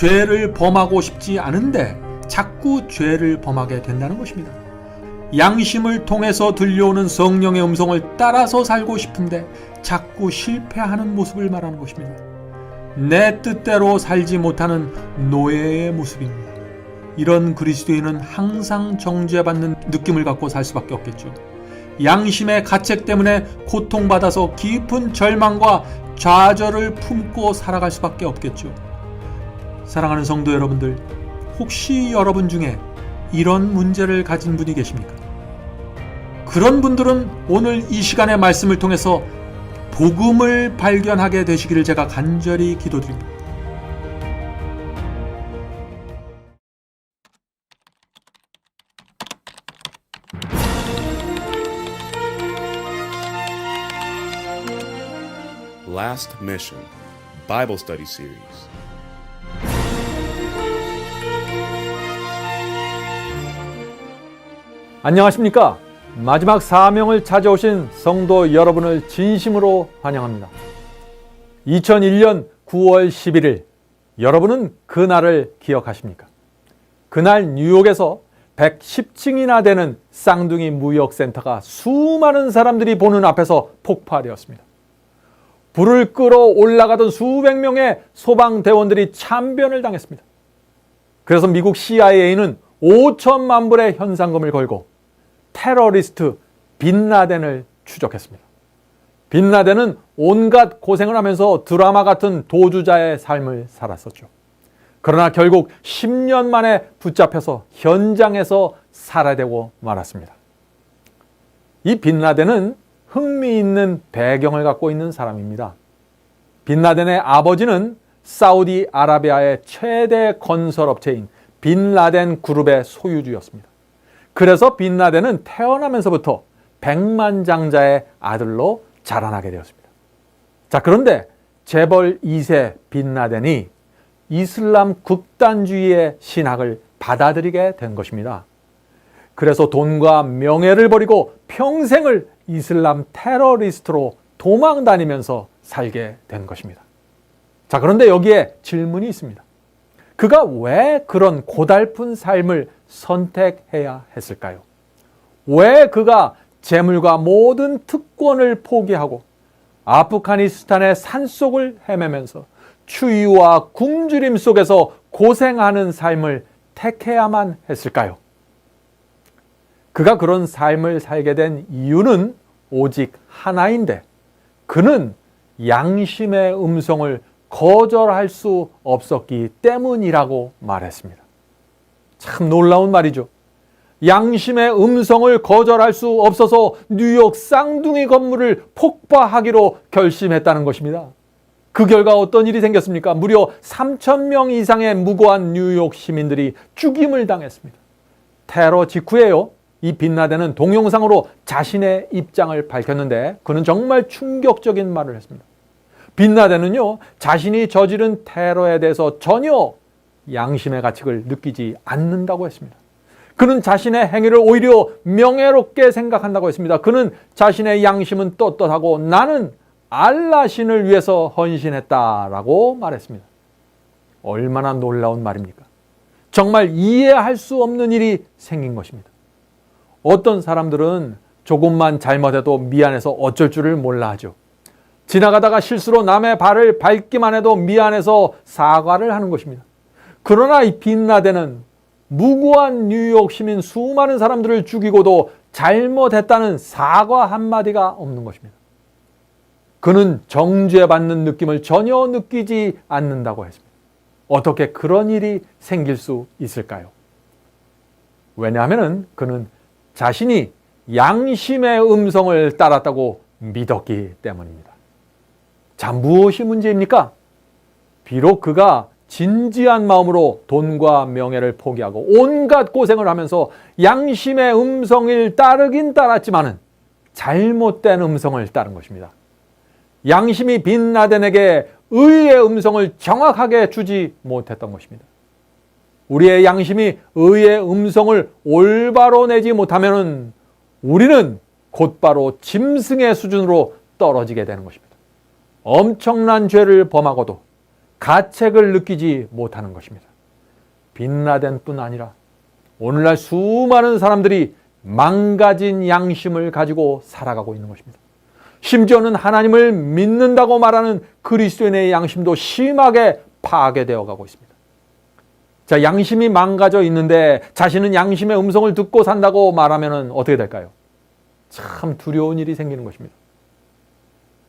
죄를 범하고 싶지 않은데 자꾸 죄를 범하게 된다는 것입니다. 양심을 통해서 들려오는 성령의 음성을 따라서 살고 싶은데 자꾸 실패하는 모습을 말하는 것입니다. 내 뜻대로 살지 못하는 노예의 모습입니다. 이런 그리스도인은 항상 정죄받는 느낌을 갖고 살 수밖에 없겠죠. 양심의 가책 때문에 고통받아서 깊은 절망과 좌절을 품고 살아갈 수밖에 없겠죠. 사랑하는 성도 여러분들, 혹시 여러분 중에 이런 문제를 가진 분이 계십니까? 그런 분들은 오늘 이 시간의 말씀을 통해서 복음을 발견하게 되시기를 제가 간절히 기도드립니다. Last Mission Bible Study Series. 안녕하십니까? 마지막 사명을 찾아오신 성도 여러분을 진심으로 환영합니다. 2001년 9월 11일, 여러분은 그날을 기억하십니까? 그날 뉴욕에서 110층이나 되는 쌍둥이 무역센터가 수많은 사람들이 보는 앞에서 폭발되었습니다. 불을 끌어 올라가던 수백 명의 소방대원들이 참변을 당했습니다. 그래서 미국 CIA는 5천만 불의 현상금을 걸고 테러리스트 빈라덴을 추적했습니다. 빈라덴은 온갖 고생을 하면서 드라마 같은 도주자의 삶을 살았었죠. 그러나 결국 10년 만에 붙잡혀서 현장에서 살해되고 말았습니다. 이 빈라덴은 흥미있는 배경을 갖고 있는 사람입니다. 빈라덴의 아버지는 사우디아라비아의 최대 건설업체인 빈라덴 그룹의 소유주였습니다. 그래서 빈라덴은 태어나면서부터 백만장자의 아들로 자라나게 되었습니다. 자, 그런데 재벌 2세 빈라덴이 이슬람 극단주의의 신학을 받아들이게 된 것입니다. 그래서 돈과 명예를 버리고 평생을 이슬람 테러리스트로 도망 다니면서 살게 된 것입니다. 자, 그런데 여기에 질문이 있습니다. 그가 왜 그런 고달픈 삶을 선택해야 했을까요? 왜 그가 재물과 모든 특권을 포기하고 아프가니스탄의 산속을 헤매면서 추위와 굶주림 속에서 고생하는 삶을 택해야만 했을까요? 그가 그런 삶을 살게 된 이유는 오직 하나인데, 그는 양심의 음성을 거절할 수 없었기 때문이라고 말했습니다. 참 놀라운 말이죠. 양심의 음성을 거절할 수 없어서 뉴욕 쌍둥이 건물을 폭파하기로 결심했다는 것입니다. 그 결과 어떤 일이 생겼습니까? 무려 3,000명 이상의 무고한 뉴욕 시민들이 죽임을 당했습니다. 테러 직후에요, 이 빈라덴은 동영상으로 자신의 입장을 밝혔는데 그는 정말 충격적인 말을 했습니다. 빈라덴은요, 자신이 저지른 테러에 대해서 전혀 양심의 가책을 느끼지 않는다고 했습니다. 그는 자신의 행위를 오히려 명예롭게 생각한다고 했습니다. 그는 자신의 양심은 떳떳하고 나는 알라 신을 위해서 헌신했다라고 말했습니다. 얼마나 놀라운 말입니까? 정말 이해할 수 없는 일이 생긴 것입니다. 어떤 사람들은 조금만 잘못해도 미안해서 어쩔 줄을 몰라 하죠. 지나가다가 실수로 남의 발을 밟기만 해도 미안해서 사과를 하는 것입니다. 그러나 이 빈라덴은 무고한 뉴욕 시민 수많은 사람들을 죽이고도 잘못했다는 사과 한마디가 없는 것입니다. 그는 정죄받는 느낌을 전혀 느끼지 않는다고 했습니다. 어떻게 그런 일이 생길 수 있을까요? 왜냐하면 그는 자신이 양심의 음성을 따랐다고 믿었기 때문입니다. 자, 무엇이 문제입니까? 비록 그가 진지한 마음으로 돈과 명예를 포기하고 온갖 고생을 하면서 양심의 음성을 따르긴 따랐지만은 잘못된 음성을 따른 것입니다. 양심이 빈라덴에게 의의 음성을 정확하게 주지 못했던 것입니다. 우리의 양심이 의의 음성을 올바로 내지 못하면 우리는 곧바로 짐승의 수준으로 떨어지게 되는 것입니다. 엄청난 죄를 범하고도 가책을 느끼지 못하는 것입니다. 빈라덴뿐 아니라 오늘날 수많은 사람들이 망가진 양심을 가지고 살아가고 있는 것입니다. 심지어는 하나님을 믿는다고 말하는 그리스도인의 양심도 심하게 파괴되어 가고 있습니다. 자, 양심이 망가져 있는데 자신은 양심의 음성을 듣고 산다고 말하면 어떻게 될까요? 참 두려운 일이 생기는 것입니다.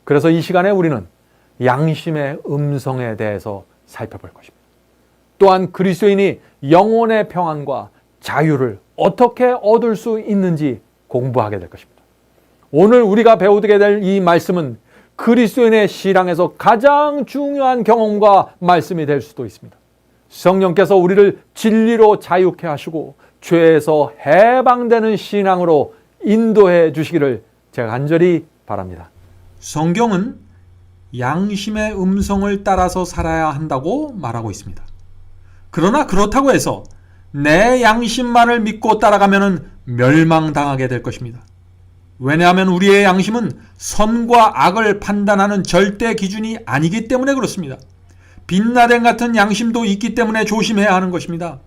그래서 이 시간에 우리는 양심의 음성에 대해서 살펴볼 것입니다. 또한 그리스도인이 영혼의 평안과 자유를 어떻게 얻을 수 있는지 공부하게 될 것입니다. 오늘 우리가 배우게 될 이 말씀은 그리스도인의 신앙에서 가장 중요한 경험과 말씀이 될 수도 있습니다. 성령께서 우리를 진리로 자유케 하시고 죄에서 해방되는 신앙으로 인도해 주시기를 제가 간절히 바랍니다. 성경은 양심의 음성을 따라서 살아야 한다고 말하고 있습니다. 그러나 그렇다고 해서 내 양심만을 믿고 따라가면 멸망당하게 될 것입니다. 왜냐하면 우리의 양심은 선과 악을 판단하는 절대 기준이 아니기 때문에 그렇습니다. 빈라덴 같은 양심도 있기 때문에 조심해야 하는 것입니다.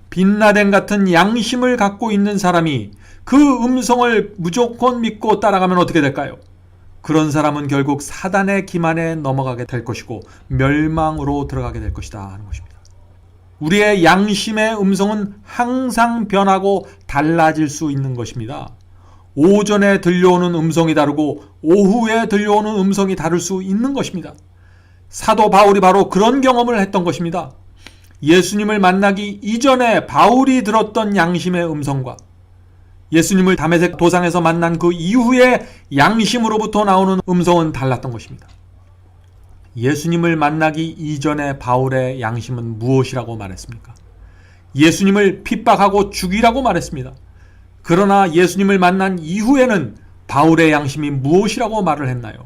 빈라덴 같은 양심을 갖고 있는 사람이 그 음성을 무조건 믿고 따라가면 어떻게 될까요? 그런 사람은 결국 사단의 기만에 넘어가게 될 것이고 멸망으로 들어가게 될 것이다 하는 것입니다. 우리의 양심의 음성은 항상 변하고 달라질 수 있는 것입니다. 오전에 들려오는 음성이 다르고 오후에 들려오는 음성이 다를 수 있는 것입니다. 사도 바울이 바로 그런 경험을 했던 것입니다. 예수님을 만나기 이전에 바울이 들었던 양심의 음성과 예수님을 다메섹 도상에서 만난 그 이후에 양심으로부터 나오는 음성은 달랐던 것입니다. 예수님을 만나기 이전에 바울의 양심은 무엇이라고 말했습니까? 예수님을 핍박하고 죽이라고 말했습니다. 그러나 예수님을 만난 이후에는 바울의 양심이 무엇이라고 말을 했나요?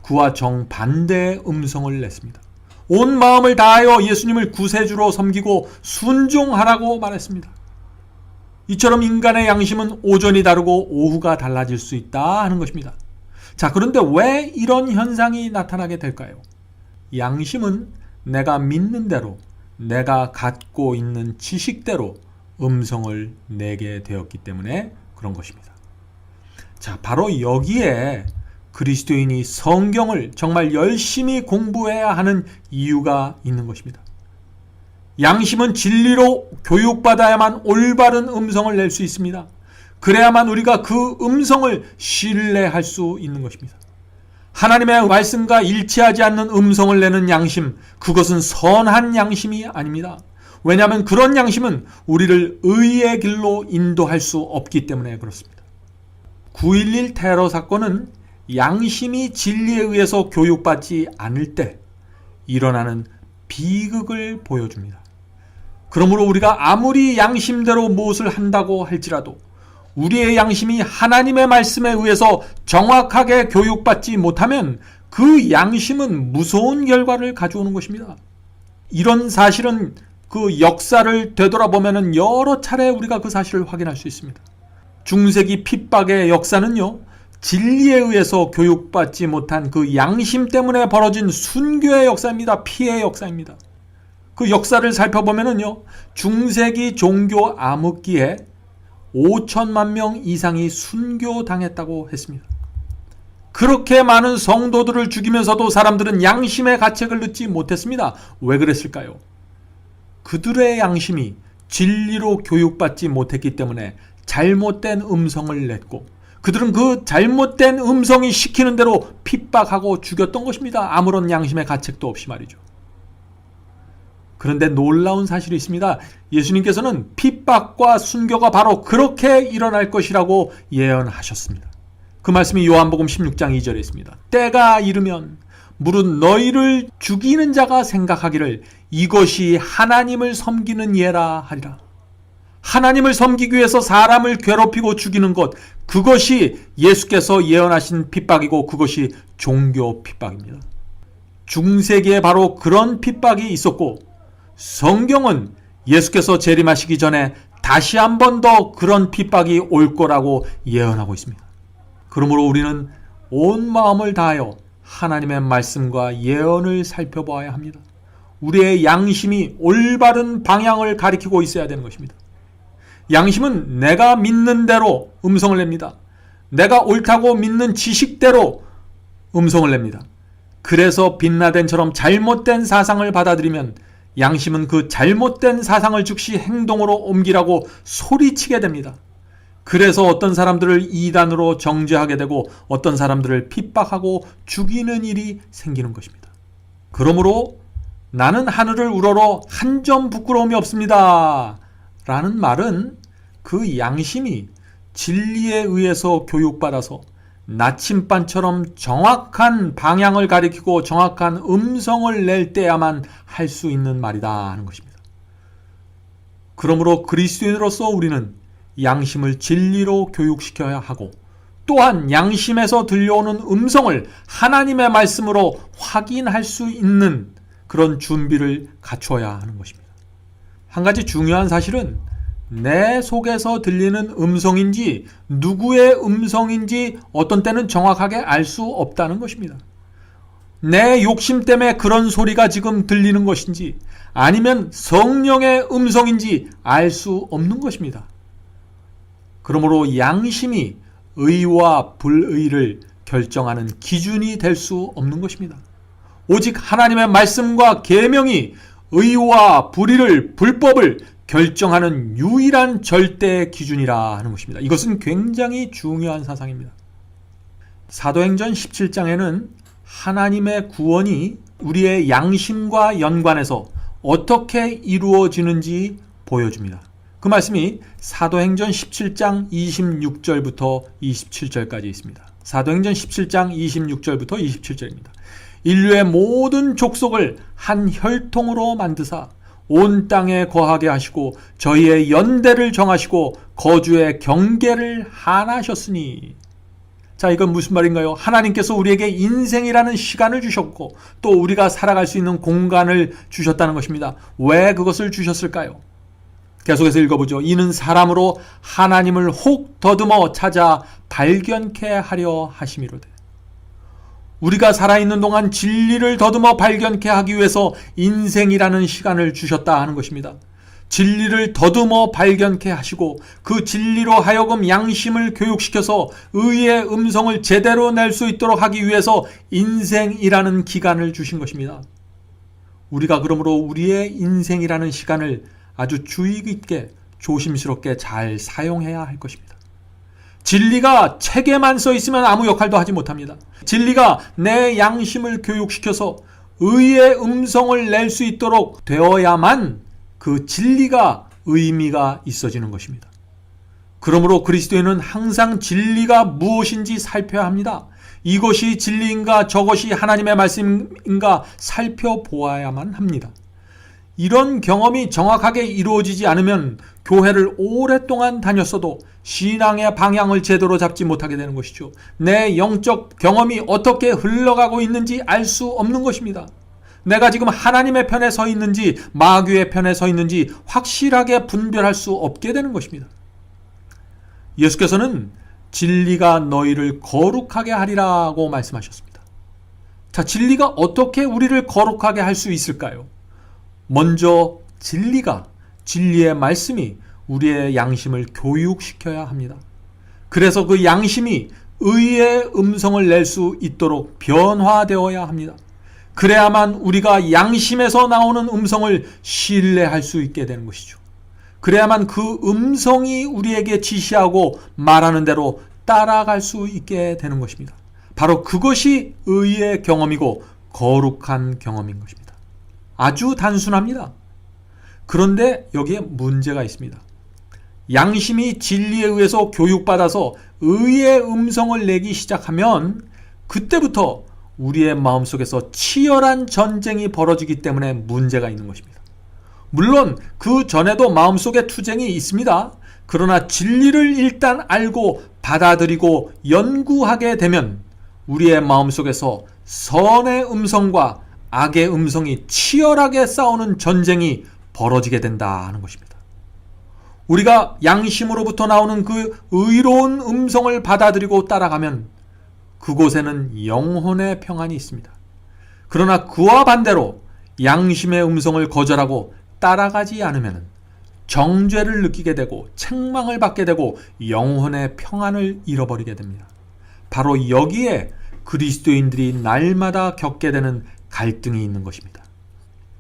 그와 정반대의 음성을 냈습니다. 온 마음을 다하여 예수님을 구세주로 섬기고 순종하라고 말했습니다. 이처럼 인간의 양심은 오전이 다르고 오후가 달라질 수 있다 하는 것입니다. 자, 그런데 왜 이런 현상이 나타나게 될까요? 양심은 내가 믿는 대로, 내가 갖고 있는 지식대로 음성을 내게 되었기 때문에 그런 것입니다. 자, 바로 여기에 그리스도인이 성경을 정말 열심히 공부해야 하는 이유가 있는 것입니다. 양심은 진리로 교육받아야만 올바른 음성을 낼 수 있습니다. 그래야만 우리가 그 음성을 신뢰할 수 있는 것입니다. 하나님의 말씀과 일치하지 않는 음성을 내는 양심, 그것은 선한 양심이 아닙니다. 왜냐하면 그런 양심은 우리를 의의 길로 인도할 수 없기 때문에 그렇습니다. 9.11 테러 사건은 양심이 진리에 의해서 교육받지 않을 때 일어나는 비극을 보여줍니다. 그러므로 우리가 아무리 양심대로 무엇을 한다고 할지라도 우리의 양심이 하나님의 말씀에 의해서 정확하게 교육받지 못하면 그 양심은 무서운 결과를 가져오는 것입니다. 이런 사실은 그 역사를 되돌아보면 여러 차례 우리가 그 사실을 확인할 수 있습니다. 중세기 핍박의 역사는요, 진리에 의해서 교육받지 못한 그 양심 때문에 벌어진 순교의 역사입니다. 피해의 역사입니다. 그 역사를 살펴보면요, 중세기 종교 암흑기에 5천만 명 이상이 순교당했다고 했습니다. 그렇게 많은 성도들을 죽이면서도 사람들은 양심의 가책을 느끼지 못했습니다. 왜 그랬을까요? 그들의 양심이 진리로 교육받지 못했기 때문에 잘못된 음성을 냈고 그들은 그 잘못된 음성이 시키는 대로 핍박하고 죽였던 것입니다. 아무런 양심의 가책도 없이 말이죠. 그런데 놀라운 사실이 있습니다. 예수님께서는 핍박과 순교가 바로 그렇게 일어날 것이라고 예언하셨습니다. 그 말씀이 요한복음 16장 2절에 있습니다. 때가 이르면 무릇 너희를 죽이는 자가 생각하기를 이것이 하나님을 섬기는 예라 하리라. 하나님을 섬기기 위해서 사람을 괴롭히고 죽이는 것, 그것이 예수께서 예언하신 핍박이고 그것이 종교 핍박입니다. 중세기에 바로 그런 핍박이 있었고 성경은 예수께서 재림하시기 전에 다시 한 번 더 그런 핍박이 올 거라고 예언하고 있습니다. 그러므로 우리는 온 마음을 다하여 하나님의 말씀과 예언을 살펴보아야 합니다. 우리의 양심이 올바른 방향을 가리키고 있어야 되는 것입니다. 양심은 내가 믿는 대로 음성을 냅니다. 내가 옳다고 믿는 지식대로 음성을 냅니다. 그래서 빈라덴처럼 잘못된 사상을 받아들이면 양심은 그 잘못된 사상을 즉시 행동으로 옮기라고 소리치게 됩니다. 그래서 어떤 사람들을 이단으로 정죄하게 되고 어떤 사람들을 핍박하고 죽이는 일이 생기는 것입니다. 그러므로 나는 하늘을 우러러 한 점 부끄러움이 없습니다 라는 말은 그 양심이 진리에 의해서 교육받아서 나침반처럼 정확한 방향을 가리키고 정확한 음성을 낼 때야만 할 수 있는 말이다 하는 것입니다. 그러므로 그리스도인으로서 우리는 양심을 진리로 교육시켜야 하고 또한 양심에서 들려오는 음성을 하나님의 말씀으로 확인할 수 있는 그런 준비를 갖춰야 하는 것입니다. 한 가지 중요한 사실은 내 속에서 들리는 음성인지 누구의 음성인지 어떤 때는 정확하게 알 수 없다는 것입니다. 내 욕심 때문에 그런 소리가 지금 들리는 것인지 아니면 성령의 음성인지 알 수 없는 것입니다. 그러므로 양심이 의와 불의를 결정하는 기준이 될 수 없는 것입니다. 오직 하나님의 말씀과 계명이 의와 불의를, 불법을 결정하는 유일한 절대 기준이라 하는 것입니다. 이것은 굉장히 중요한 사상입니다. 사도행전 17장에는 하나님의 구원이 우리의 양심과 연관해서 어떻게 이루어지는지 보여줍니다. 그 말씀이 사도행전 17장 26절부터 27절까지 있습니다. 사도행전 17장 26절부터 27절입니다. 인류의 모든 족속을 한 혈통으로 만드사 온 땅에 거하게 하시고 저희의 연대를 정하시고 거주의 경계를 한하셨으니. 자, 이건 무슨 말인가요? 하나님께서 우리에게 인생이라는 시간을 주셨고 또 우리가 살아갈 수 있는 공간을 주셨다는 것입니다. 왜 그것을 주셨을까요? 계속해서 읽어보죠. 이는 사람으로 하나님을 혹 더듬어 찾아 발견케 하려 하심이로되. 우리가 살아있는 동안 진리를 더듬어 발견케 하기 위해서 인생이라는 시간을 주셨다 하는 것입니다. 진리를 더듬어 발견케 하시고 그 진리로 하여금 양심을 교육시켜서 의의 음성을 제대로 낼 수 있도록 하기 위해서 인생이라는 기간을 주신 것입니다. 우리가 그러므로 우리의 인생이라는 시간을 아주 주의 깊게 조심스럽게 잘 사용해야 할 것입니다. 진리가 책에만 써 있으면 아무 역할도 하지 못합니다. 진리가 내 양심을 교육시켜서 의의 음성을 낼 수 있도록 되어야만 그 진리가 의미가 있어지는 것입니다. 그러므로 그리스도인은 항상 진리가 무엇인지 살펴야 합니다. 이것이 진리인가 저것이 하나님의 말씀인가 살펴보아야만 합니다. 이런 경험이 정확하게 이루어지지 않으면 교회를 오랫동안 다녔어도 신앙의 방향을 제대로 잡지 못하게 되는 것이죠. 내 영적 경험이 어떻게 흘러가고 있는지 알 수 없는 것입니다. 내가 지금 하나님의 편에 서 있는지 마귀의 편에 서 있는지 확실하게 분별할 수 없게 되는 것입니다. 예수께서는 진리가 너희를 거룩하게 하리라고 말씀하셨습니다. 자, 진리가 어떻게 우리를 거룩하게 할 수 있을까요? 먼저 진리의 말씀이 우리의 양심을 교육시켜야 합니다. 그래서 그 양심이 의의 음성을 낼 수 있도록 변화되어야 합니다. 그래야만 우리가 양심에서 나오는 음성을 신뢰할 수 있게 되는 것이죠. 그래야만 그 음성이 우리에게 지시하고 말하는 대로 따라갈 수 있게 되는 것입니다. 바로 그것이 의의 경험이고 거룩한 경험인 것입니다. 아주 단순합니다. 그런데 여기에 문제가 있습니다. 양심이 진리에 의해서 교육받아서 의의 음성을 내기 시작하면 그때부터 우리의 마음속에서 치열한 전쟁이 벌어지기 때문에 문제가 있는 것입니다. 물론 그 전에도 마음속에 투쟁이 있습니다. 그러나 진리를 일단 알고 받아들이고 연구하게 되면 우리의 마음속에서 선의 음성과 악의 음성이 치열하게 싸우는 전쟁이 벌어지게 된다 하는 것입니다. 우리가 양심으로부터 나오는 그 의로운 음성을 받아들이고 따라가면 그곳에는 영혼의 평안이 있습니다. 그러나 그와 반대로 양심의 음성을 거절하고 따라가지 않으면 정죄를 느끼게 되고 책망을 받게 되고 영혼의 평안을 잃어버리게 됩니다. 바로 여기에 그리스도인들이 날마다 겪게 되는 갈등이 있는 것입니다.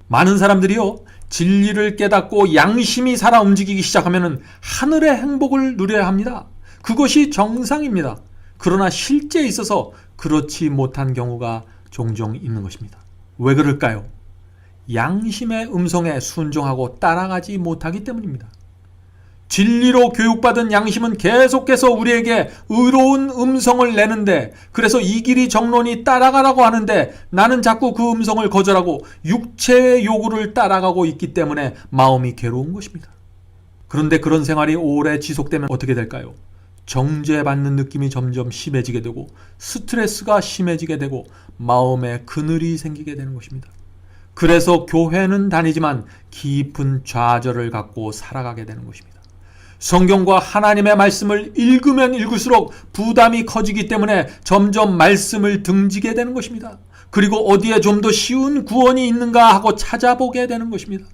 많은 사람들이요, 진리를 깨닫고 양심이 살아 움직이기 시작하면 하늘의 행복을 누려야 합니다. 그것이 정상입니다. 그러나 실제에 있어서 그렇지 못한 경우가 종종 있는 것입니다. 왜 그럴까요? 양심의 음성에 순종하고 따라가지 못하기 때문입니다. 진리로 교육받은 양심은 계속해서 우리에게 의로운 음성을 내는데, 그래서 이 길이 정론이 따라가라고 하는데 나는 자꾸 그 음성을 거절하고 육체의 요구를 따라가고 있기 때문에 마음이 괴로운 것입니다. 그런데 그런 생활이 오래 지속되면 어떻게 될까요? 정죄받는 느낌이 점점 심해지게 되고 스트레스가 심해지게 되고 마음에 그늘이 생기게 되는 것입니다. 그래서 교회는 다니지만 깊은 좌절을 갖고 살아가게 되는 것입니다. 성경과 하나님의 말씀을 읽으면 읽을수록 부담이 커지기 때문에 점점 말씀을 등지게 되는 것입니다. 그리고 어디에 좀 더 쉬운 구원이 있는가 하고 찾아보게 되는 것입니다.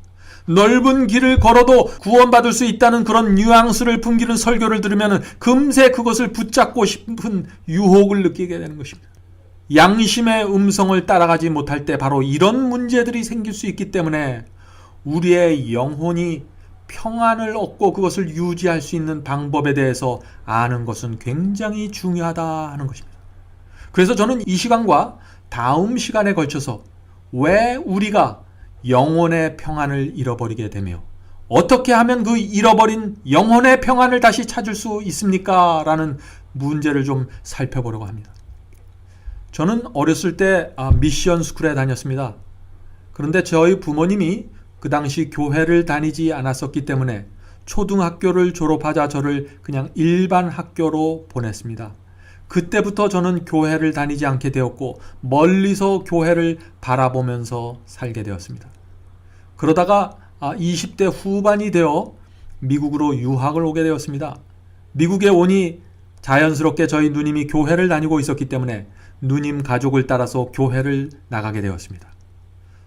넓은 길을 걸어도 구원받을 수 있다는 그런 뉘앙스를 풍기는 설교를 들으면 금세 그것을 붙잡고 싶은 유혹을 느끼게 되는 것입니다. 양심의 음성을 따라가지 못할 때 바로 이런 문제들이 생길 수 있기 때문에 우리의 영혼이 평안을 얻고 그것을 유지할 수 있는 방법에 대해서 아는 것은 굉장히 중요하다 하는 것입니다. 그래서 저는 이 시간과 다음 시간에 걸쳐서 왜 우리가 영혼의 평안을 잃어버리게 되며 어떻게 하면 그 잃어버린 영혼의 평안을 다시 찾을 수 있습니까? 라는 문제를 좀 살펴보려고 합니다. 저는 어렸을 때 미션 스쿨에 다녔습니다. 그런데 저희 부모님이 그 당시 교회를 다니지 않았었기 때문에 초등학교를 졸업하자 저를 그냥 일반 학교로 보냈습니다. 그때부터 저는 교회를 다니지 않게 되었고 멀리서 교회를 바라보면서 살게 되었습니다. 그러다가 20대 후반이 되어 미국으로 유학을 오게 되었습니다. 미국에 오니 자연스럽게 저희 누님이 교회를 다니고 있었기 때문에 누님 가족을 따라서 교회를 나가게 되었습니다.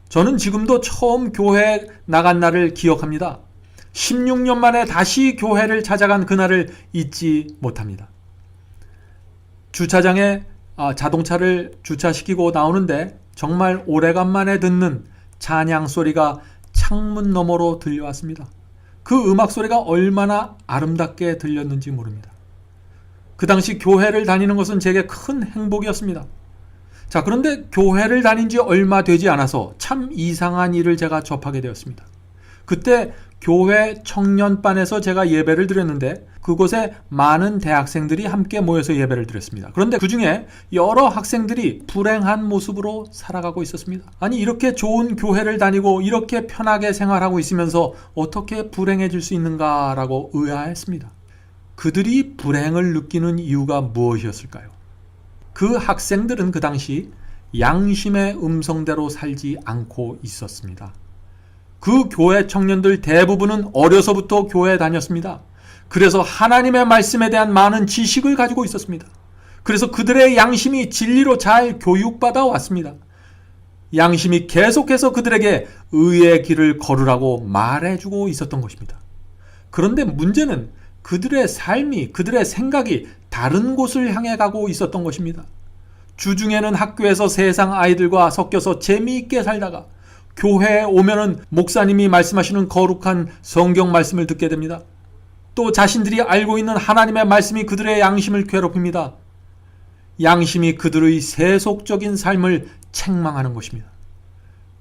저는 지금도 처음 교회 나간 날을 기억합니다. 16년 만에 다시 교회를 찾아간 그날을 잊지 못합니다. 주차장에 자동차를 주차시키고 나오는데 정말 오래간만에 듣는 찬양 소리가 창문 너머로 들려왔습니다. 그 음악 소리가 얼마나 아름답게 들렸는지 모릅니다. 그 당시 교회를 다니는 것은 제게 큰 행복이었습니다. 자, 그런데 교회를 다닌 지 얼마 되지 않아서 참 이상한 일을 제가 접하게 되었습니다. 그때 교회 청년반에서 제가 예배를 드렸는데 그곳에 많은 대학생들이 함께 모여서 예배를 드렸습니다. 그런데 그 중에 여러 학생들이 불행한 모습으로 살아가고 있었습니다. 아니, 이렇게 좋은 교회를 다니고 이렇게 편하게 생활하고 있으면서 어떻게 불행해질 수 있는가라고 의아했습니다. 그들이 불행을 느끼는 이유가 무엇이었을까요? 그 학생들은 그 당시 양심의 음성대로 살지 않고 있었습니다. 그 교회 청년들 대부분은 어려서부터 교회에 다녔습니다. 그래서 하나님의 말씀에 대한 많은 지식을 가지고 있었습니다. 그래서 그들의 양심이 진리로 잘 교육받아 왔습니다. 양심이 계속해서 그들에게 의의 길을 걸으라고 말해주고 있었던 것입니다. 그런데 문제는 그들의 삶이, 그들의 생각이 다른 곳을 향해 가고 있었던 것입니다. 주중에는 학교에서 세상 아이들과 섞여서 재미있게 살다가 교회에 오면은 목사님이 말씀하시는 거룩한 성경 말씀을 듣게 됩니다. 또 자신들이 알고 있는 하나님의 말씀이 그들의 양심을 괴롭힙니다. 양심이 그들의 세속적인 삶을 책망하는 것입니다.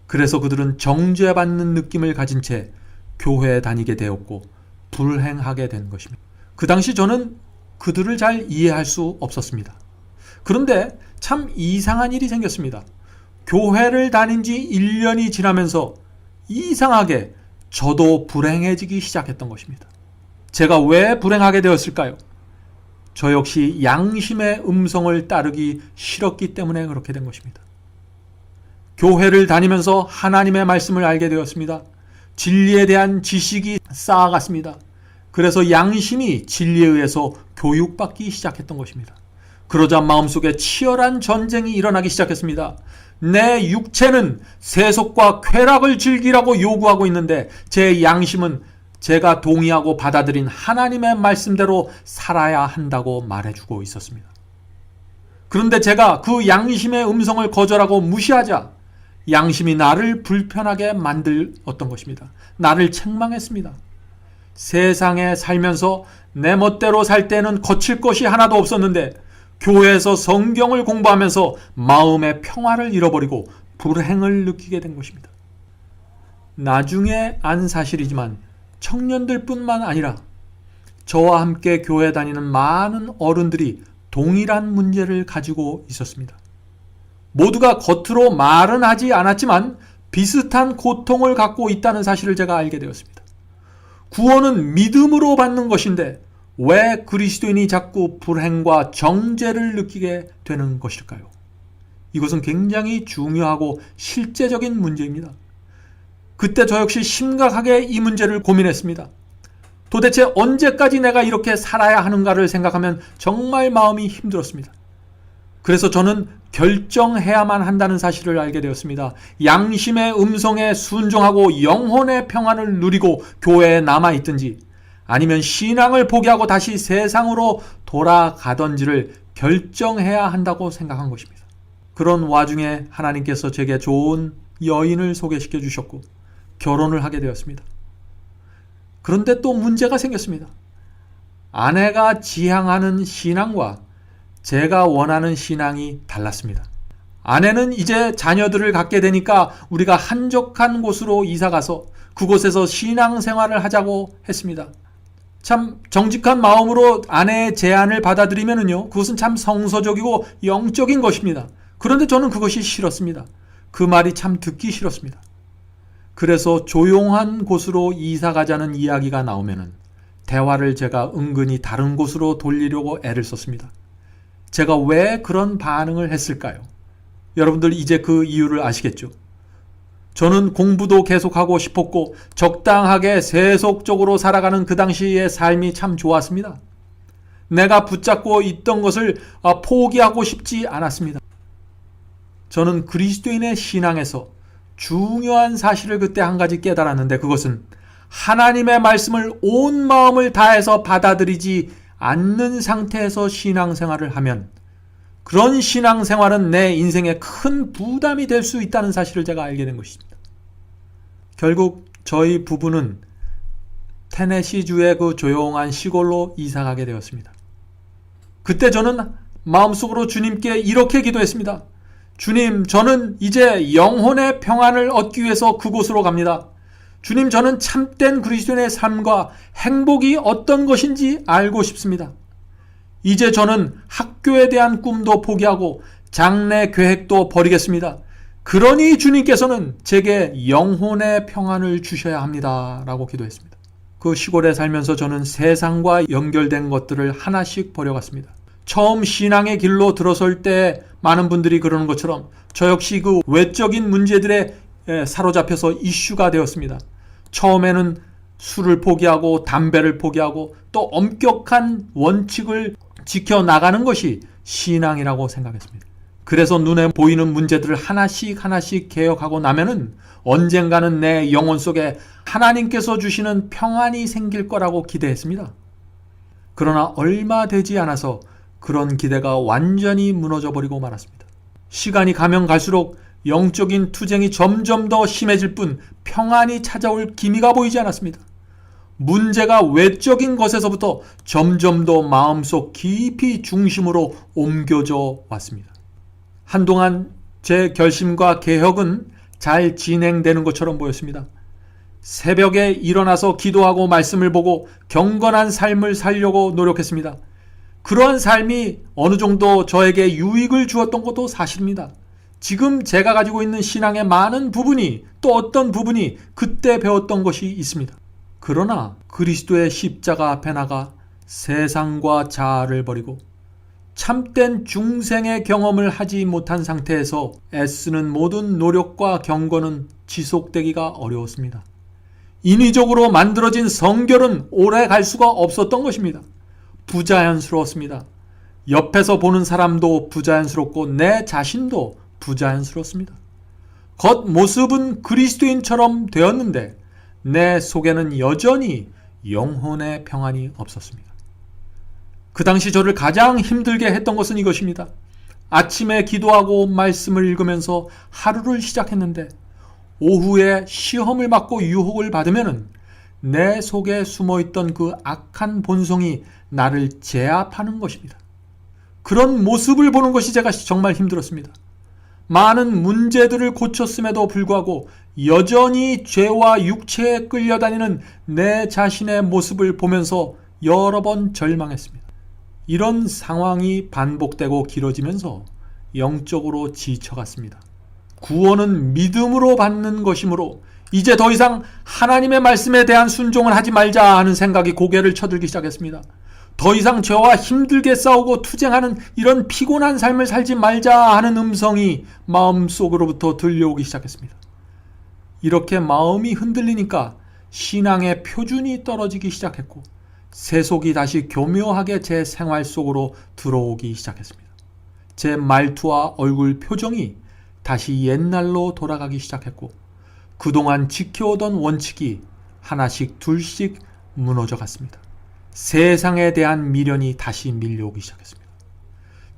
그래서 그들은 정죄받는 느낌을 가진 채 교회에 다니게 되었고 불행하게 된 것입니다. 그 당시 저는 그들을 잘 이해할 수 없었습니다. 그런데 참 이상한 일이 생겼습니다. 교회를 다닌 지 1년이 지나면서 이상하게 저도 불행해지기 시작했던 것입니다. 제가 왜 불행하게 되었을까요? 저 역시 양심의 음성을 따르기 싫었기 때문에 그렇게 된 것입니다. 교회를 다니면서 하나님의 말씀을 알게 되었습니다. 진리에 대한 지식이 쌓아갔습니다. 그래서 양심이 진리에 의해서 교육받기 시작했던 것입니다. 그러자 마음속에 치열한 전쟁이 일어나기 시작했습니다. 내 육체는 세속과 쾌락을 즐기라고 요구하고 있는데 제 양심은 제가 동의하고 받아들인 하나님의 말씀대로 살아야 한다고 말해주고 있었습니다. 그런데 제가 그 양심의 음성을 거절하고 무시하자 양심이 나를 불편하게 만들었던 것입니다. 나를 책망했습니다. 세상에 살면서 내 멋대로 살 때는 거칠 것이 하나도 없었는데 교회에서 성경을 공부하면서 마음의 평화를 잃어버리고 불행을 느끼게 된 것입니다. 나중에 안 사실이지만 청년들뿐만 아니라 저와 함께 교회 다니는 많은 어른들이 동일한 문제를 가지고 있었습니다. 모두가 겉으로 말은 하지 않았지만 비슷한 고통을 갖고 있다는 사실을 제가 알게 되었습니다. 구원은 믿음으로 받는 것인데 왜 그리스도인이 자꾸 불행과 정죄를 느끼게 되는 것일까요? 이것은 굉장히 중요하고 실제적인 문제입니다. 그때 저 역시 심각하게 이 문제를 고민했습니다. 도대체 언제까지 내가 이렇게 살아야 하는가를 생각하면 정말 마음이 힘들었습니다. 그래서 저는 결정해야만 한다는 사실을 알게 되었습니다. 양심의 음성에 순종하고 영혼의 평안을 누리고 교회에 남아있든지 아니면 신앙을 포기하고 다시 세상으로 돌아가던지를 결정해야 한다고 생각한 것입니다. 그런 와중에 하나님께서 제게 좋은 여인을 소개시켜 주셨고 결혼을 하게 되었습니다. 그런데 또 문제가 생겼습니다. 아내가 지향하는 신앙과 제가 원하는 신앙이 달랐습니다. 아내는 이제 자녀들을 갖게 되니까 우리가 한적한 곳으로 이사가서 그곳에서 신앙생활을 하자고 했습니다. 참 정직한 마음으로 아내의 제안을 받아들이면요, 그것은 참 성서적이고 영적인 것입니다. 그런데 저는 그것이 싫었습니다. 그 말이 참 듣기 싫었습니다. 그래서 조용한 곳으로 이사 가자는 이야기가 나오면은 대화를 제가 은근히 다른 곳으로 돌리려고 애를 썼습니다. 제가 왜 그런 반응을 했을까요? 여러분들 이제 그 이유를 아시겠죠? 저는 공부도 계속하고 싶었고 적당하게 세속적으로 살아가는 그 당시의 삶이 참 좋았습니다. 내가 붙잡고 있던 것을 포기하고 싶지 않았습니다. 저는 그리스도인의 신앙에서 중요한 사실을 그때 한 가지 깨달았는데 그것은 하나님의 말씀을 온 마음을 다해서 받아들이지 않는 상태에서 신앙생활을 하면 그런 신앙생활은 내 인생에 큰 부담이 될 수 있다는 사실을 제가 알게 된 것입니다. 결국 저희 부부는 테네시주의 그 조용한 시골로 이사가게 되었습니다. 그때 저는 마음속으로 주님께 이렇게 기도했습니다. 주님, 저는 이제 영혼의 평안을 얻기 위해서 그곳으로 갑니다. 주님, 저는 참된 그리스도인의 삶과 행복이 어떤 것인지 알고 싶습니다. 이제 저는 학교에 대한 꿈도 포기하고 장래 계획도 버리겠습니다. 그러니 주님께서는 제게 영혼의 평안을 주셔야 합니다. 라고 기도했습니다. 그 시골에 살면서 저는 세상과 연결된 것들을 하나씩 버려갔습니다. 처음 신앙의 길로 들어설 때 많은 분들이 그러는 것처럼 저 역시 그 외적인 문제들에 사로잡혀서 이슈가 되었습니다. 처음에는 술을 포기하고 담배를 포기하고 또 엄격한 원칙을 지켜나가는 것이 신앙이라고 생각했습니다. 그래서 눈에 보이는 문제들을 하나씩 개혁하고 나면은 언젠가는 내 영혼 속에 하나님께서 주시는 평안이 생길 거라고 기대했습니다. 그러나 얼마 되지 않아서 그런 기대가 완전히 무너져 버리고 말았습니다. 시간이 가면 갈수록 영적인 투쟁이 점점 더 심해질 뿐 평안이 찾아올 기미가 보이지 않았습니다. 문제가 외적인 것에서부터 점점 더 마음속 깊이 중심으로 옮겨져 왔습니다. 한동안 제 결심과 개혁은 잘 진행되는 것처럼 보였습니다. 새벽에 일어나서 기도하고 말씀을 보고 경건한 삶을 살려고 노력했습니다. 그러한 삶이 어느 정도 저에게 유익을 주었던 것도 사실입니다. 지금 제가 가지고 있는 신앙의 많은 부분이 또 어떤 부분이 그때 배웠던 것이 있습니다. 그러나 그리스도의 십자가 앞에 나가 세상과 자아를 버리고 참된 중생의 경험을 하지 못한 상태에서 애쓰는 모든 노력과 경건은 지속되기가 어려웠습니다. 인위적으로 만들어진 성결은 오래 갈 수가 없었던 것입니다. 부자연스러웠습니다. 옆에서 보는 사람도 부자연스럽고 내 자신도 부자연스럽습니다. 겉모습은 그리스도인처럼 되었는데 내 속에는 여전히 영혼의 평안이 없었습니다. 그 당시 저를 가장 힘들게 했던 것은 이것입니다. 아침에 기도하고 말씀을 읽으면서 하루를 시작했는데 오후에 시험을 맞고 유혹을 받으면 내 속에 숨어있던 그 악한 본성이 나를 제압하는 것입니다. 그런 모습을 보는 것이 제가 정말 힘들었습니다. 많은 문제들을 고쳤음에도 불구하고 여전히 죄와 육체에 끌려다니는 내 자신의 모습을 보면서 여러 번 절망했습니다. 이런 상황이 반복되고 길어지면서 영적으로 지쳐갔습니다. 구원은 믿음으로 받는 것이므로 이제 더 이상 하나님의 말씀에 대한 순종을 하지 말자 하는 생각이 고개를 쳐들기 시작했습니다. 더 이상 죄와 힘들게 싸우고 투쟁하는 이런 피곤한 삶을 살지 말자 하는 음성이 마음속으로부터 들려오기 시작했습니다. 이렇게 마음이 흔들리니까 신앙의 표준이 떨어지기 시작했고 세속이 다시 교묘하게 제 생활 속으로 들어오기 시작했습니다. 제 말투와 얼굴 표정이 다시 옛날로 돌아가기 시작했고 그동안 지켜오던 원칙이 하나씩 둘씩 무너져 갔습니다. 세상에 대한 미련이 다시 밀려오기 시작했습니다.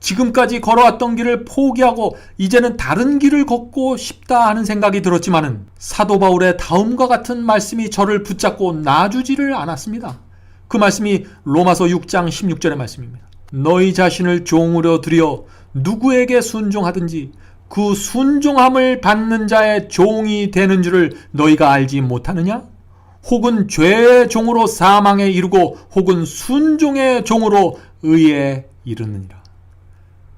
지금까지 걸어왔던 길을 포기하고 이제는 다른 길을 걷고 싶다 하는 생각이 들었지만은 사도 바울의 다음과 같은 말씀이 저를 붙잡고 놔주지를 않았습니다. 그 말씀이 로마서 6장 16절의 말씀입니다. 너희 자신을 종으로 들여 누구에게 순종하든지 그 순종함을 받는 자의 종이 되는 줄을 너희가 알지 못하느냐? 혹은 죄의 종으로 사망에 이르고 혹은 순종의 종으로 의에 이르느니라.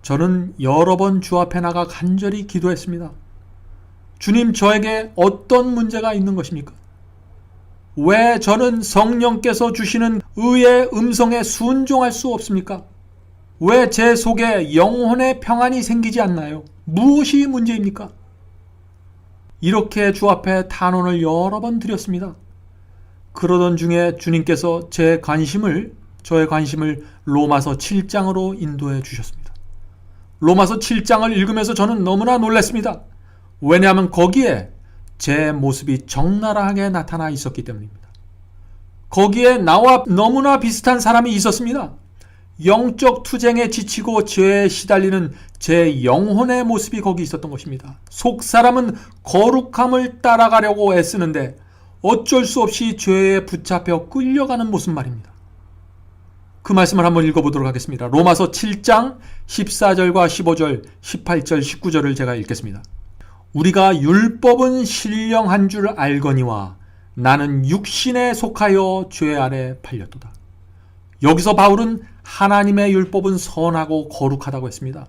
저는 여러 번 주 앞에 나가 간절히 기도했습니다. 주님, 저에게 어떤 문제가 있는 것입니까? 왜 저는 성령께서 주시는 의의 음성에 순종할 수 없습니까? 왜 제 속에 영혼의 평안이 생기지 않나요? 무엇이 문제입니까? 이렇게 주 앞에 탄원을 여러 번 드렸습니다. 그러던 중에 주님께서 저의 관심을 로마서 7장으로 인도해 주셨습니다. 로마서 7장을 읽으면서 저는 너무나 놀랐습니다. 왜냐하면 거기에 제 모습이 적나라하게 나타나 있었기 때문입니다. 거기에 나와 너무나 비슷한 사람이 있었습니다. 영적 투쟁에 지치고 죄에 시달리는 제 영혼의 모습이 거기 있었던 것입니다. 속 사람은 거룩함을 따라가려고 애쓰는데 어쩔 수 없이 죄에 붙잡혀 끌려가는 모습 말입니다. 그 말씀을 한번 읽어보도록 하겠습니다. 로마서 7장 14절과 15절, 18절, 19절을 제가 읽겠습니다. 우리가 율법은 신령한 줄 알거니와 나는 육신에 속하여 죄 아래 팔렸도다. 여기서 바울은 하나님의 율법은 선하고 거룩하다고 했습니다.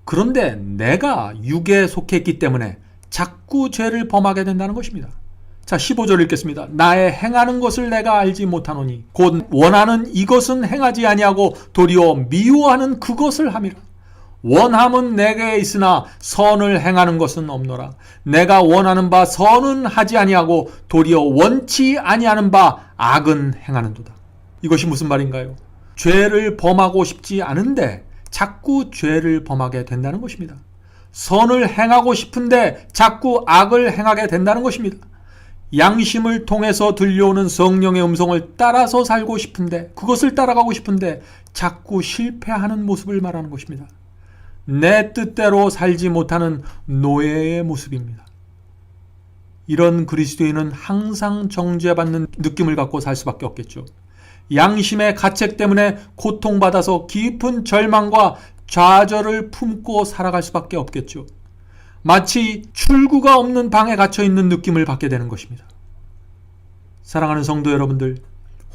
그런데 내가 육에 속했기 때문에 자꾸 죄를 범하게 된다는 것입니다. 자, 15절 읽겠습니다. 나의 행하는 것을 내가 알지 못하노니 곧 원하는 이것은 행하지 아니하고 도리어 미워하는 그것을 함이라. 원함은 내게 있으나 선을 행하는 것은 없노라. 내가 원하는 바 선은 하지 아니하고 도리어 원치 아니하는 바 악은 행하는도다. 이것이 무슨 말인가요? 죄를 범하고 싶지 않은데 자꾸 죄를 범하게 된다는 것입니다. 선을 행하고 싶은데 자꾸 악을 행하게 된다는 것입니다. 양심을 통해서 들려오는 성령의 음성을 따라서 살고 싶은데, 그것을 따라가고 싶은데 자꾸 실패하는 모습을 말하는 것입니다. 내 뜻대로 살지 못하는 노예의 모습입니다. 이런 그리스도인은 항상 정죄받는 느낌을 갖고 살 수밖에 없겠죠. 양심의 가책 때문에 고통받아서 깊은 절망과 좌절을 품고 살아갈 수밖에 없겠죠. 마치 출구가 없는 방에 갇혀있는 느낌을 받게 되는 것입니다. 사랑하는 성도 여러분들,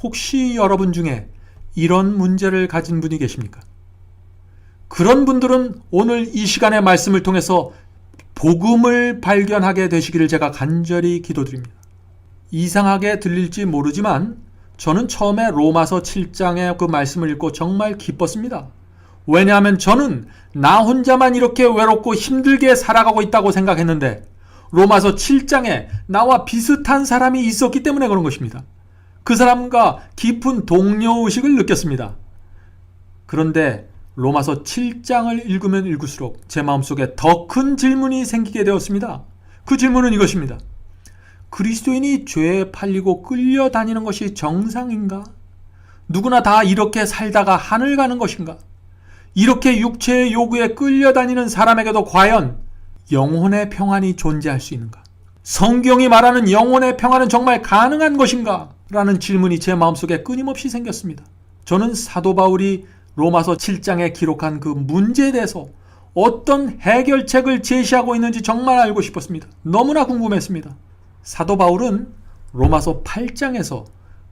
혹시 여러분 중에 이런 문제를 가진 분이 계십니까? 그런 분들은 오늘 이 시간의 말씀을 통해서 복음을 발견하게 되시기를 제가 간절히 기도드립니다. 이상하게 들릴지 모르지만 저는 처음에 로마서 7장의 그 말씀을 읽고 정말 기뻤습니다. 왜냐하면 저는 나 혼자만 이렇게 외롭고 힘들게 살아가고 있다고 생각했는데 로마서 7장에 나와 비슷한 사람이 있었기 때문에 그런 것입니다. 그 사람과 깊은 동료의식을 느꼈습니다. 그런데 로마서 7장을 읽으면 읽을수록 제 마음속에 더 큰 질문이 생기게 되었습니다. 그 질문은 이것입니다. 그리스도인이 죄에 팔리고 끌려다니는 것이 정상인가? 누구나 다 이렇게 살다가 하늘 가는 것인가? 이렇게 육체의 요구에 끌려다니는 사람에게도 과연 영혼의 평안이 존재할 수 있는가? 성경이 말하는 영혼의 평안은 정말 가능한 것인가? 라는 질문이 제 마음속에 끊임없이 생겼습니다. 저는 사도 바울이 로마서 7장에 기록한 그 문제에 대해서 어떤 해결책을 제시하고 있는지 정말 알고 싶었습니다. 너무나 궁금했습니다. 사도 바울은 로마서 8장에서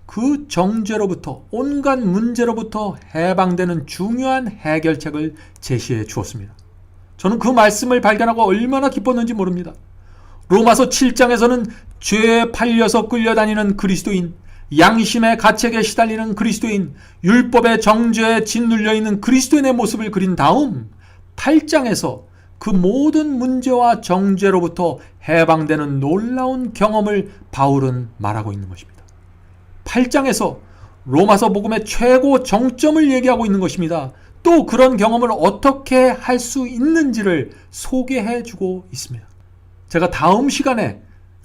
그 정죄로부터, 온갖 문제로부터 해방되는 중요한 해결책을 제시해 주었습니다. 저는 그 말씀을 발견하고 얼마나 기뻤는지 모릅니다. 로마서 7장에서는 죄에 팔려서 끌려다니는 그리스도인, 양심의 가책에 시달리는 그리스도인, 율법의 정죄에 짓눌려 있는 그리스도인의 모습을 그린 다음 8장에서 그 모든 문제와 정죄로부터 해방되는 놀라운 경험을 바울은 말하고 있는 것입니다. 8장에서 로마서 복음의 최고 정점을 얘기하고 있는 것입니다. 또 그런 경험을 어떻게 할 수 있는지를 소개해 주고 있습니다. 제가 다음 시간에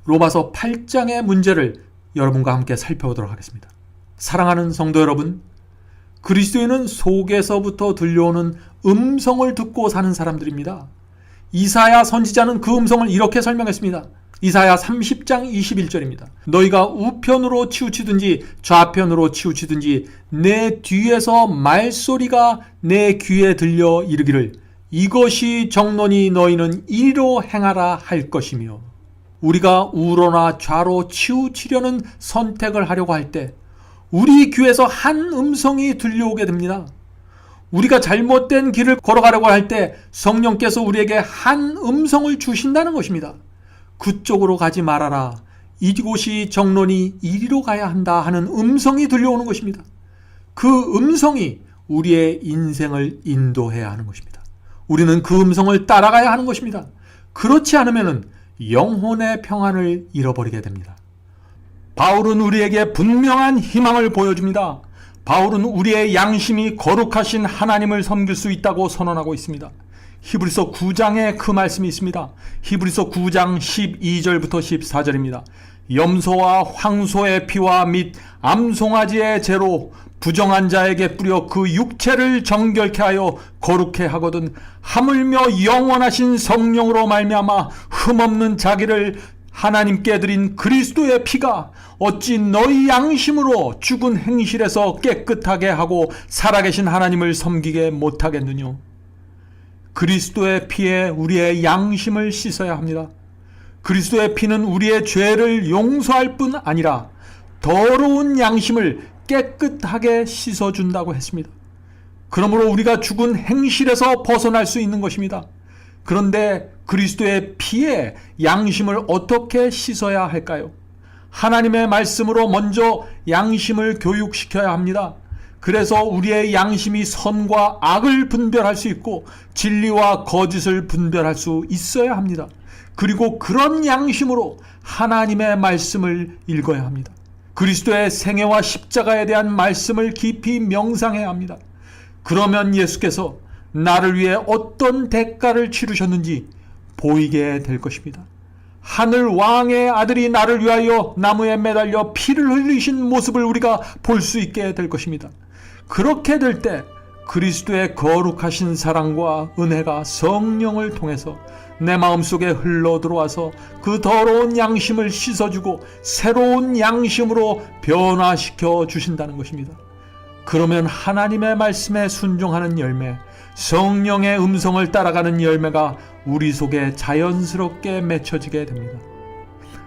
로마서 8장의 문제를 여러분과 함께 살펴보도록 하겠습니다. 사랑하는 성도 여러분, 그리스도인은 속에서부터 들려오는 음성을 듣고 사는 사람들입니다. 이사야 선지자는 그 음성을 이렇게 설명했습니다. 이사야 30장 21절입니다. 너희가 우편으로 치우치든지 좌편으로 치우치든지 내 뒤에서 말소리가 내 귀에 들려 이르기를 이것이 정론이 너희는 이리로 행하라 할 것이며, 우리가 우로나 좌로 치우치려는 선택을 하려고 할 때 우리 귀에서 한 음성이 들려오게 됩니다. 우리가 잘못된 길을 걸어가려고 할 때 성령께서 우리에게 한 음성을 주신다는 것입니다. 그쪽으로 가지 말아라. 이곳이 정론이 이리로 가야 한다 하는 음성이 들려오는 것입니다. 그 음성이 우리의 인생을 인도해야 하는 것입니다. 우리는 그 음성을 따라가야 하는 것입니다. 그렇지 않으면 영혼의 평안을 잃어버리게 됩니다. 바울은 우리에게 분명한 희망을 보여줍니다. 바울은 우리의 양심이 거룩하신 하나님을 섬길 수 있다고 선언하고 있습니다. 히브리서 9장에 그 말씀이 있습니다. 히브리서 9장 12절부터 14절입니다. 염소와 황소의 피와 및 암송아지의 재로 부정한 자에게 뿌려 그 육체를 정결케 하여 거룩해 하거든 하물며 영원하신 성령으로 말미암아 흠없는 자기를 하나님께 드린 그리스도의 피가 어찌 너희 양심으로 죽은 행실에서 깨끗하게 하고 살아계신 하나님을 섬기게 못하겠느뇨. 그리스도의 피에 우리의 양심을 씻어야 합니다. 그리스도의 피는 우리의 죄를 용서할 뿐 아니라 더러운 양심을 깨끗하게 씻어준다고 했습니다. 그러므로 우리가 죽은 행실에서 벗어날 수 있는 것입니다. 그런데 그리스도의 피에 양심을 어떻게 씻어야 할까요? 하나님의 말씀으로 먼저 양심을 교육시켜야 합니다. 그래서 우리의 양심이 선과 악을 분별할 수 있고 진리와 거짓을 분별할 수 있어야 합니다. 그리고 그런 양심으로 하나님의 말씀을 읽어야 합니다. 그리스도의 생애와 십자가에 대한 말씀을 깊이 명상해야 합니다. 그러면 예수께서 나를 위해 어떤 대가를 치르셨는지 보이게 될 것입니다. 하늘 왕의 아들이 나를 위하여 나무에 매달려 피를 흘리신 모습을 우리가 볼 수 있게 될 것입니다. 그렇게 될 때 그리스도의 거룩하신 사랑과 은혜가 성령을 통해서 내 마음속에 흘러 들어와서 그 더러운 양심을 씻어주고 새로운 양심으로 변화시켜 주신다는 것입니다. 그러면 하나님의 말씀에 순종하는 열매, 성령의 음성을 따라가는 열매가 우리 속에 자연스럽게 맺혀지게 됩니다.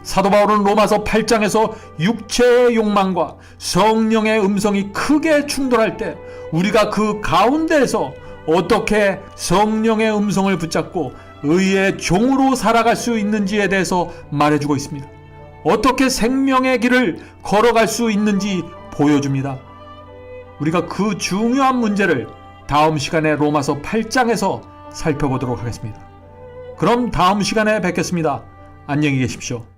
사도 바울은 로마서 8장에서 육체의 욕망과 성령의 음성이 크게 충돌할 때 우리가 그 가운데에서 어떻게 성령의 음성을 붙잡고 의의 종으로 살아갈 수 있는지에 대해서 말해주고 있습니다. 어떻게 생명의 길을 걸어갈 수 있는지 보여줍니다. 우리가 그 중요한 문제를 다음 시간에 로마서 8장에서 살펴보도록 하겠습니다. 그럼 다음 시간에 뵙겠습니다. 안녕히 계십시오.